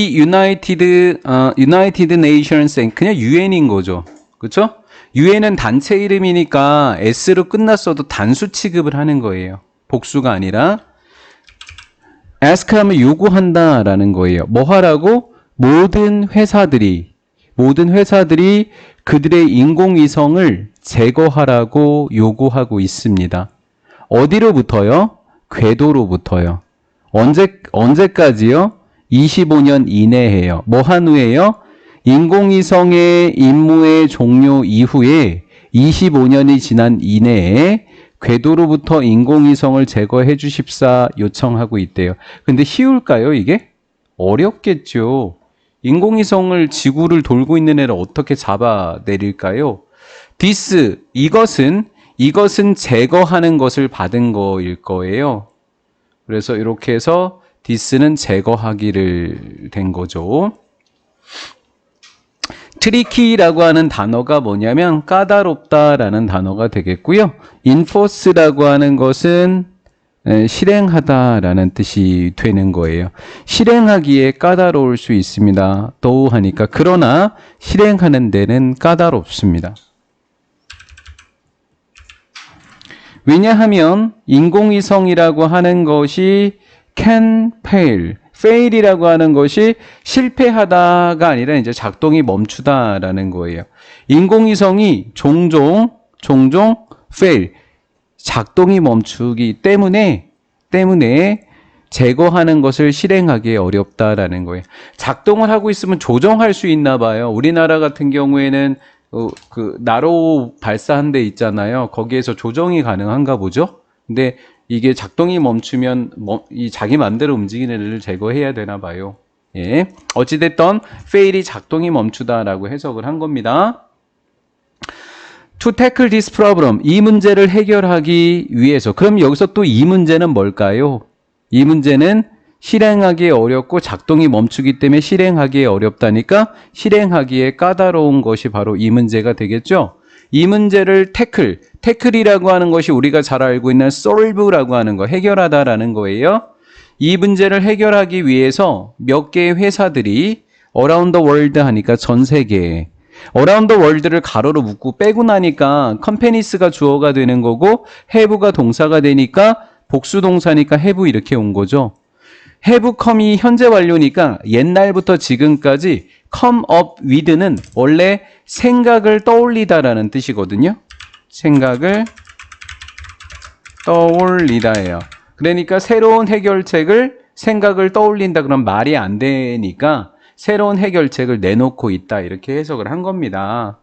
United Nations 그냥 UN인 거죠. 그렇죠? UN은 단체 이름이니까 S로 끝났어도 단수 취급을 하는 거예요. 복수가 아니라. ask 하면 요구한다라는 거예요. 뭐 하라고? 모든 회사들이 그들의 인공위성을 제거하라고 요구하고 있습니다. 어디로부터요? 궤도로부터요. 언제까지요? 25년 이내에요. 뭐 한 후에요? 인공위성의 임무의 종료 이후에 25년이 지난 이내에 궤도로부터 인공위성을 제거해 주십사 요청하고 있대요. 근데 쉬울까요, 이게? 어렵겠죠. 인공위성을 지구를 돌고 있는 애를 어떻게 잡아내릴까요? this, 이것은 제거하는 것을 받은 거일 거예요. 그래서 이렇게 해서 this는 제거하기를 된 거죠. 트리키라고 하는 단어가 뭐냐면 까다롭다라는 단어가 되겠고요. enforce라고 하는 것은 실행하다라는 뜻이 되는 거예요. 실행하기에 까다로울 수 있습니다. though 하니까 그러나 실행하는 데는 까다롭습니다. 왜냐하면 인공위성이라고 하는 것이 can fail, fail이라고 하는 것이 실패하다가 아니라 이제 작동이 멈추다라는 거예요. 인공위성이 종종 fail, 작동이 멈추기 때문에 제거하는 것을 실행하기 어렵다라는 거예요. 작동을 하고 있으면 조정할 수 있나 봐요. 우리나라 같은 경우에는 나로 발사한 데 있잖아요. 거기에서 조정이 가능한가 보죠. 근데 이게 작동이 멈추면 이 자기 맘대로 움직이는 애를 제거해야 되나 봐요. 예. 어찌됐든 fail이 작동이 멈추다라고 해석을 한 겁니다. To tackle this problem, 이 문제를 해결하기 위해서. 그럼 여기서 또 이 문제는 뭘까요? 이 문제는 실행하기 어렵고 작동이 멈추기 때문에 실행하기에 어렵다니까 실행하기에 까다로운 것이 바로 이 문제가 되겠죠. 이 문제를 태클이라고 하는 것이 우리가 잘 알고 있는 solve라고 하는 거, 해결하다라는 거예요. 이 문제를 해결하기 위해서 몇 개의 회사들이 around the world 하니까 전 세계에 around the world를 가로로 묶고 빼고 나니까 companies가 주어가 되는 거고 have가 동사가 되니까 복수 동사니까 have 이렇게 온 거죠. have come이 현재 완료니까 옛날부터 지금까지 come up with는 원래 생각을 떠올리다라는 뜻이거든요. 생각을 떠올리다예요. 그러니까 새로운 해결책을 생각을 떠올린다 그러면 말이 안 되니까 새로운 해결책을 내놓고 있다 이렇게 해석을 한 겁니다.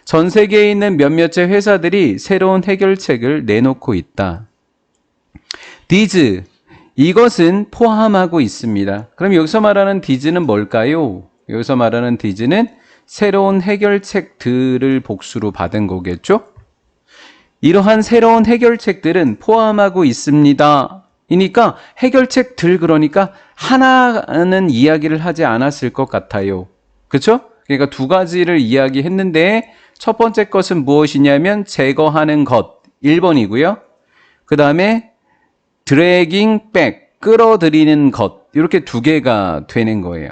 전 세계에 있는 몇몇의 회사들이 새로운 해결책을 내놓고 있다. these, 이것은 포함하고 있습니다. 그럼 여기서 말하는 these는 뭘까요? 여기서 말하는 these는 새로운 해결책들을 복수로 받은 거겠죠? 이러한 새로운 해결책들은 포함하고 있습니다. 이니까 해결책들 그러니까 하나는 이야기를 하지 않았을 것 같아요. 그렇죠? 그러니까 두 가지를 이야기했는데 첫 번째 것은 무엇이냐면 제거하는 것 1번이고요. 그 다음에 dragging back, 끌어들이는 것 이렇게 두 개가 되는 거예요.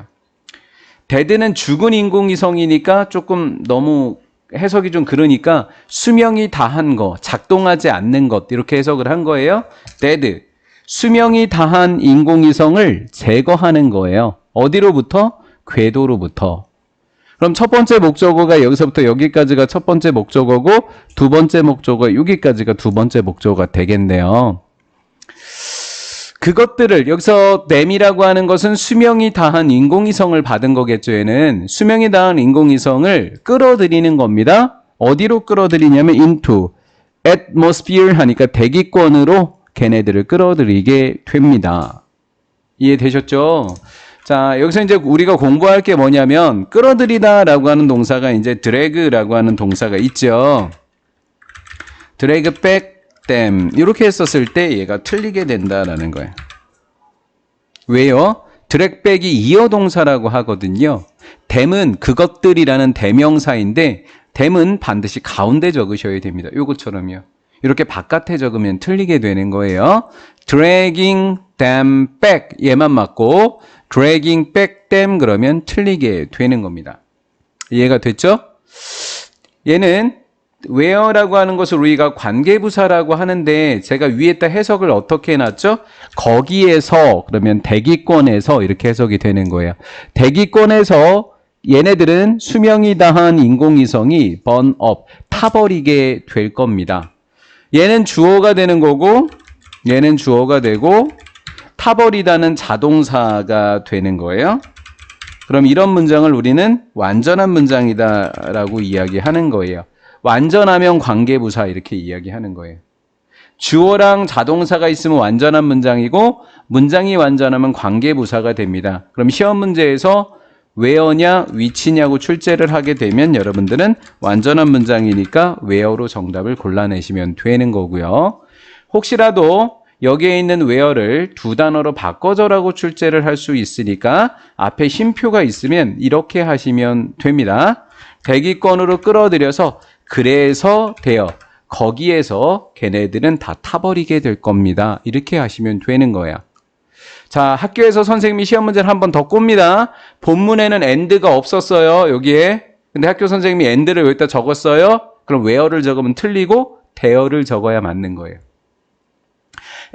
dead는 죽은 인공위성이니까 조금 너무 해석이 좀 그러니까 수명이 다한 거, 작동하지 않는 것 이렇게 해석을 한 거예요. dead, 수명이 다한 인공위성을 제거하는 거예요. 어디로부터? 궤도로부터. 그럼 첫 번째 목적어가 여기서부터 여기까지가 첫 번째 목적어고 두 번째 목적어 여기까지가 두 번째 목적어가 되겠네요. 그것들을 여기서 them이라고 하는 것은 수명이 다한 인공위성을 받은 거겠죠. 얘는 수명이 다한 인공위성을 끌어들이는 겁니다. 어디로 끌어들이냐면 into atmosphere 하니까 대기권으로 걔네들을 끌어들이게 됩니다. 이해되셨죠? 자, 여기서 이제 우리가 공부할 게 뭐냐면 끌어들이다라고 하는 동사가 이제 drag라고 하는 동사가 있죠. drag back them 이렇게 했었을 때 얘가 틀리게 된다라는 거예요. 왜요? drag back이 이어 동사라고 하거든요. them은 그것들이라는 대명사인데 them은 반드시 가운데 적으셔야 됩니다. 요것처럼요. 이렇게 바깥에 적으면 틀리게 되는 거예요. dragging them back 얘만 맞고 dragging back them 그러면 틀리게 되는 겁니다. 이해가 됐죠? 얘는 where라고 하는 것을 우리가 관계부사라고 하는데 제가 위에다 해석을 어떻게 해놨죠? 거기에서 그러면 대기권에서 이렇게 해석이 되는 거예요. 대기권에서 얘네들은 수명이 다한 인공위성이 burn up, 타버리게 될 겁니다. 얘는 주어가 되는 거고 얘는 주어가 되고 타버리다는 자동사가 되는 거예요. 그럼 이런 문장을 우리는 완전한 문장이다라고 이야기하는 거예요. 완전하면 관계부사 이렇게 이야기하는 거예요. 주어랑 자동사가 있으면 완전한 문장이고 문장이 완전하면 관계부사가 됩니다. 그럼 시험 문제에서 where냐 위치냐고 출제를 하게 되면 여러분들은 완전한 문장이니까 where로 정답을 골라내시면 되는 거고요. 혹시라도 여기에 있는 where를 두 단어로 바꿔줘라고 출제를 할 수 있으니까 앞에 쉼표가 있으면 이렇게 하시면 됩니다. 대기권으로 끌어들여서 그래서 되어 거기에서 걔네들은 다 타버리게 될 겁니다. 이렇게 하시면 되는 거야. 자, 학교에서 선생님이 시험 문제를 한 번 더 꼽니다. 본문에는 and가 없었어요. 여기에. 근데 학교 선생님이 and를 여기다 적었어요. 그럼 where를 적으면 틀리고 there를 적어야 맞는 거예요.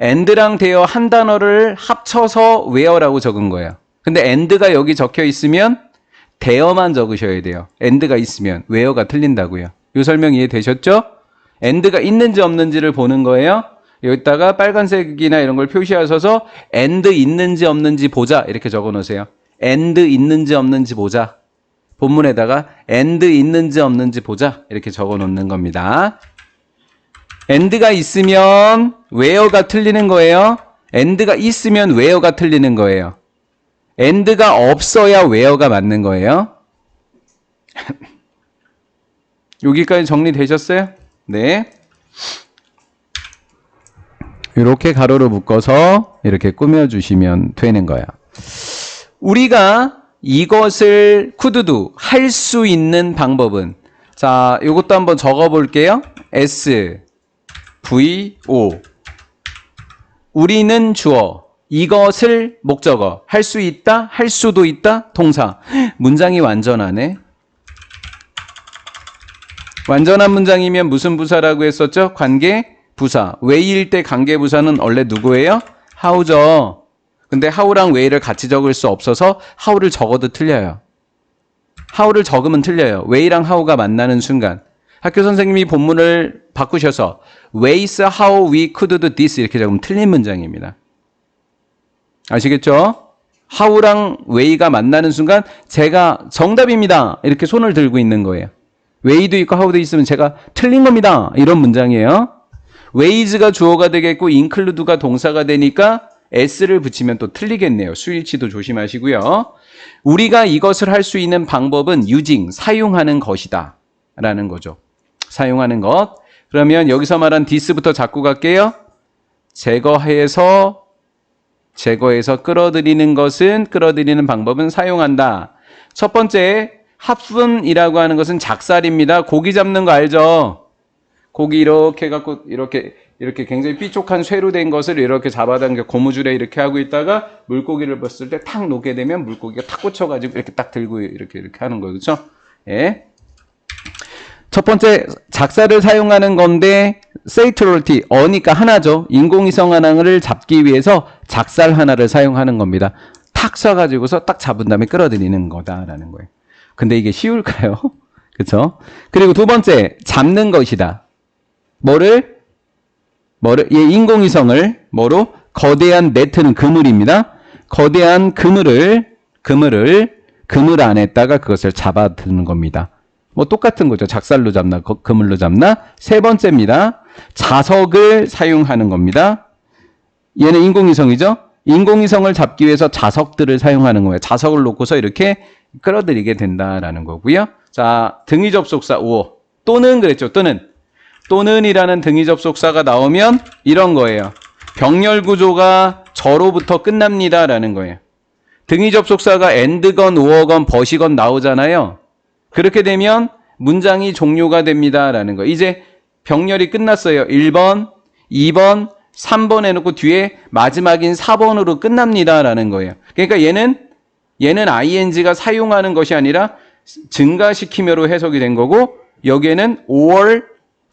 and랑 there 한 단어를 합쳐서 where라고 적은 거예요. 근데 and가 여기 적혀 있으면 there만 적으셔야 돼요. and가 있으면 where가 틀린다고요. 이 설명 이해되셨죠? and가 있는지 없는지를 보는 거예요. 여기다가 빨간색이나 이런 걸 표시하셔서 and 있는지 없는지 보자 이렇게 적어 놓으세요. and 있는지 없는지 보자. 본문에다가 and 있는지 없는지 보자 이렇게 적어 놓는 겁니다. and가 있으면 where가 틀리는 거예요. and가 있으면 where가 틀리는 거예요. and가 없어야 where가 맞는 거예요. 여기까지 정리되셨어요? 네. 이렇게 가로로 묶어서 이렇게 꾸며주시면 되는 거야. 우리가 이것을 쿠드도 할 수 있는 방법은 자, 이것도 한번 적어 볼게요. S, V, O. 우리는 주어, 이것을 목적어, 할 수 있다, 할 수도 있다, 동사. 문장이 완전하네. 완전한 문장이면 무슨 부사라고 했었죠? 관계 부사. way일 때 관계 부사는 원래 누구예요? how죠. 근데 how랑 way를 같이 적을 수 없어서 how를 적어도 틀려요. how를 적으면 틀려요. way랑 how가 만나는 순간. 학교 선생님이 본문을 바꾸셔서 ways how we could do this 이렇게 적으면 틀린 문장입니다. 아시겠죠? how랑 way가 만나는 순간 제가 정답입니다. 이렇게 손을 들고 있는 거예요. way도 있고 how도 있으면 제가 틀린 겁니다. 이런 문장이에요. ways가 주어가 되겠고 include가 동사가 되니까 s를 붙이면 또 틀리겠네요. 수일치도 조심하시고요. 우리가 이것을 할 수 있는 방법은 using, 사용하는 것이다 라는 거죠. 사용하는 것. 그러면 여기서 말한 this부터 잡고 갈게요. 제거해서 끌어들이는 것은, 끌어들이는 방법은 사용한다. 첫 번째, 합분이라고 하는 것은 작살입니다. 고기 잡는 거 알죠? 고기 이렇게 해갖고 이렇게 굉장히 삐쪽한 쇠로 된 것을 이렇게 잡아당겨 고무줄에 이렇게 하고 있다가 물고기를 봤을 때 탁 놓게 되면 물고기가 탁 꽂혀가지고 이렇게 딱 들고 이렇게 하는 거죠. 그렇죠? 예. 첫 번째 작살을 사용하는 건데 세이트롤티 어니까 하나죠. 인공위성 하나를 잡기 위해서 작살 하나를 사용하는 겁니다. 탁 쏴가지고서 딱 잡은 다음에 끌어들이는 거다라는 거예요. 근데 이게 쉬울까요? 그렇죠? 그리고 두 번째 잡는 것이다. 뭐를 인공위성을 뭐로? 거대한 네트는 그물입니다. 거대한 그물 안에다가 그것을 잡아드는 겁니다. 뭐 똑같은 거죠. 작살로 잡나 그물로 잡나. 세 번째입니다. 자석을 사용하는 겁니다. 얘는 인공위성이죠. 인공위성을 잡기 위해서 자석들을 사용하는 거예요. 자석을 놓고서 이렇게 끌어들이게 된다라는 거고요. 자, 등위 접속사 5 또는 그랬죠. 또는이라는 등위 접속사가 나오면 이런 거예요. 병렬 구조가 저로부터 끝납니다라는 거예요. 등위 접속사가 and건 or건 but이건 나오잖아요. 그렇게 되면 문장이 종료가 됩니다라는 거. 이제 병렬이 끝났어요. 1번, 2번, 3번 해놓고 뒤에 마지막인 4번으로 끝납니다라는 거예요. 그러니까 얘는 얘는 ing가 사용하는 것이 아니라 증가시키며로 해석이 된 거고 여기에는 or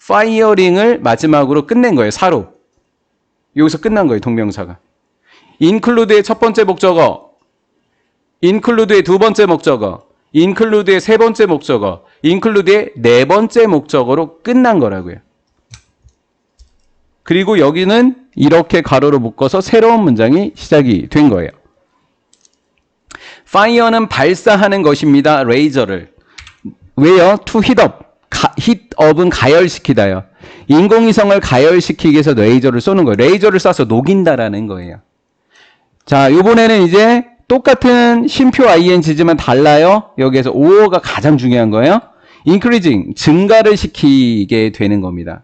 firing을 마지막으로 끝낸 거예요. 사로. 여기서 끝난 거예요. 동명사가. include의 첫 번째 목적어, include의 두 번째 목적어, include의 세 번째 목적어, include의 네 번째 목적어로 끝난 거라고요. 그리고 여기는 이렇게 가로로 묶어서 새로운 문장이 시작이 된 거예요. fire는 발사하는 것입니다. 레이저를. 왜요? to heat up. heat up은 가열시키다요. 인공위성을 가열시키기 위해서 레이저를 쏘는 거예요. 레이저를 쏴서 녹인다라는 거예요. 자, 이번에는 이제 똑같은 쉼표 ing지만 달라요. 여기에서 or가 가장 중요한 거예요. increasing, 증가를 시키게 되는 겁니다.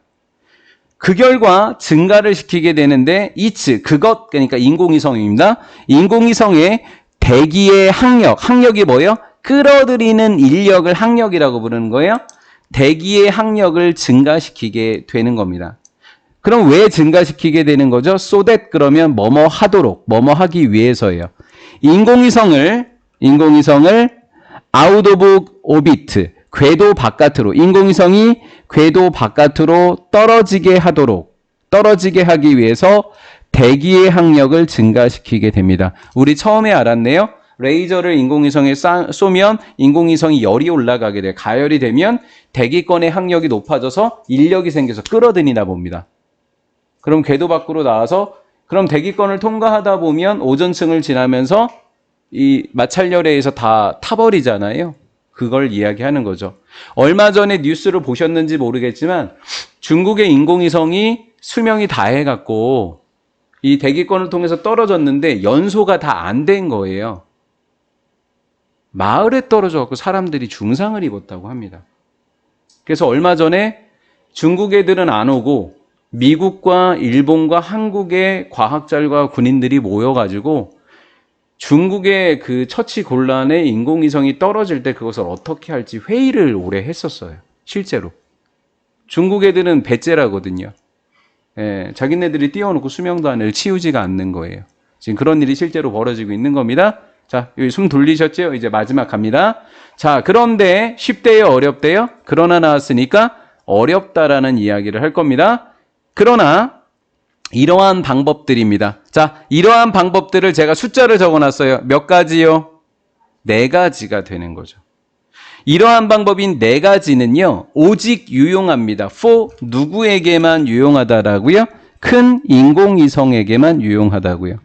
그 결과 증가를 시키게 되는데 it's, 그것, 그러니까 인공위성입니다. 인공위성의 대기의 항력, 항력이 뭐예요? 끌어들이는 인력을 항력이라고 부르는 거예요. 대기의 항력을 증가시키게 되는 겁니다. 그럼 왜 증가시키게 되는 거죠? so that 그러면 뭐뭐 하도록, 뭐뭐 하기 위해서예요. 인공위성을 out of orbit, 궤도 바깥으로, 인공위성이 궤도 바깥으로 떨어지게 하도록, 떨어지게 하기 위해서 대기의 항력을 증가시키게 됩니다. 우리 처음에 알았네요. 레이저를 인공위성에 쏘면 인공위성이 열이 올라가게 돼. 가열이 되면 대기권의 항력이 높아져서 인력이 생겨서 끌어들이나 봅니다. 그럼 궤도 밖으로 나와서 그럼 대기권을 통과하다 보면 오존층을 지나면서 이 마찰열에 의해서 다 타버리잖아요. 그걸 이야기하는 거죠. 얼마 전에 뉴스를 보셨는지 모르겠지만 중국의 인공위성이 수명이 다 해갖고 이 대기권을 통해서 떨어졌는데 연소가 다 안 된 거예요. 마을에 떨어져갖고 사람들이 중상을 입었다고 합니다. 그래서 얼마 전에 중국 애들은 안 오고 미국과 일본과 한국의 과학자들과 군인들이 모여가지고 중국의 그 처치곤란에 인공위성이 떨어질 때 그것을 어떻게 할지 회의를 오래 했었어요. 실제로. 중국 애들은 배째라거든요. 예, 자기네들이 띄워놓고 수명도 안을 치우지가 않는 거예요. 지금 그런 일이 실제로 벌어지고 있는 겁니다. 자, 여기 숨 돌리셨죠? 이제 마지막 갑니다. 자, 그런데 쉽대요, 어렵대요? 그러나 나왔으니까 어렵다라는 이야기를 할 겁니다. 그러나 이러한 방법들입니다. 자, 이러한 방법들을 제가 숫자를 적어놨어요. 몇 가지요? 4가지가 되는 거죠. 이러한 방법인 4가지는요. 오직 유용합니다. for 누구에게만 유용하다라고요? 큰 인공위성에게만 유용하다고요.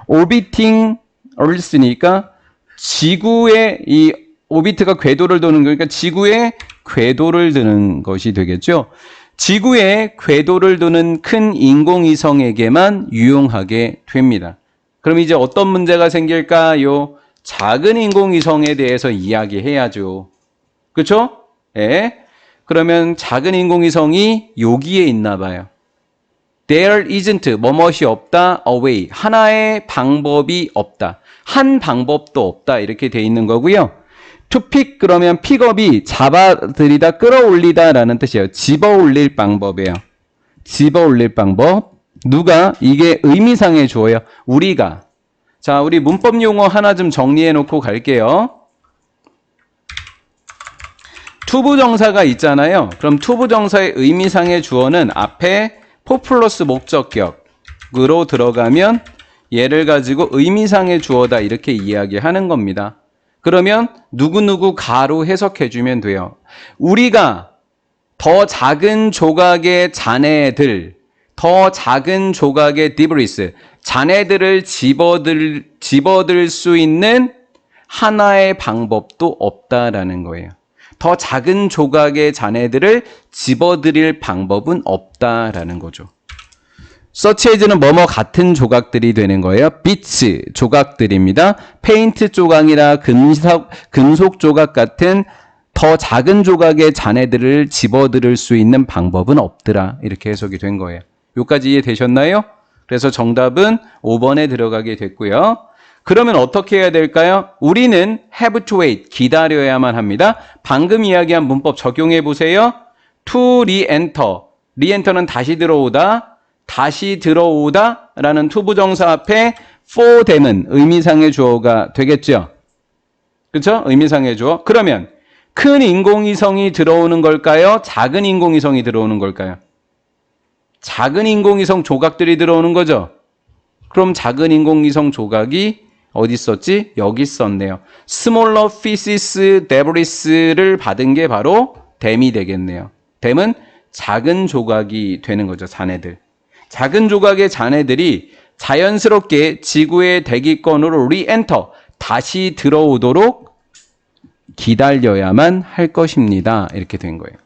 orbiting Earth니까 지구의 이 오비트가 궤도를 도는 거니까 지구의 궤도를 드는 것이 되겠죠. 지구의 궤도를 도는 큰 인공위성에게만 유용하게 됩니다. 그럼 이제 어떤 문제가 생길까요? 작은 인공위성에 대해서 이야기해야죠. 그렇죠? 예. 그러면 작은 인공위성이 여기에 있나 봐요. There isn't, 뭐뭇이 없다, a way, 하나의 방법이 없다. 한 방법도 없다. 이렇게 돼 있는 거고요. to pick, 그러면 픽업이 잡아들이다, 끌어올리다 라는 뜻이에요. 집어올릴 방법이에요. 집어올릴 방법. 누가? 이게 의미상의 주어예요. 우리가. 자, 우리 문법 용어 하나 좀 정리해 놓고 갈게요. 투부정사가 있잖아요. 그럼 투부정사의 의미상의 주어는 앞에 포 플러스 목적격으로 들어가면 얘를 가지고 의미상의 주어다 이렇게 이야기하는 겁니다. 그러면 누구누구 가로 해석해주면 돼요. 우리가 더 작은 조각의 잔해들, 더 작은 조각의 디브리스, 잔해들을 집어들 수 있는 하나의 방법도 없다라는 거예요. 더 작은 조각의 잔해들을 집어들일 방법은 없다라는 거죠. such as는 뭐뭐 같은 조각들이 되는 거예요. bits, 조각들입니다. 페인트 조각이나 금속 조각 같은 더 작은 조각의 잔해들을 집어들일 수 있는 방법은 없더라. 이렇게 해석이 된 거예요. 여기까지 이해되셨나요? 그래서 정답은 5번에 들어가게 됐고요. 그러면 어떻게 해야 될까요? 우리는 have to wait, 기다려야만 합니다. 방금 이야기한 문법 적용해 보세요. to re-enter, re-enter는 다시 들어오다, 다시 들어오다 라는 투부정사 앞에 for them은 의미상의 주어가 되겠죠. 그렇죠? 의미상의 주어. 그러면 큰 인공위성이 들어오는 걸까요? 작은 인공위성이 들어오는 걸까요? 작은 인공위성 조각들이 들어오는 거죠. 그럼 작은 인공위성 조각이 어디 있었지? 여기 있었네요. Smaller pieces debris를 받은 게 바로 댐이 되겠네요. 댐은 작은 조각이 되는 거죠. 잔해들. 작은 조각의 잔해들이 자연스럽게 지구의 대기권으로 리엔터, 다시 들어오도록 기다려야만 할 것입니다. 이렇게 된 거예요.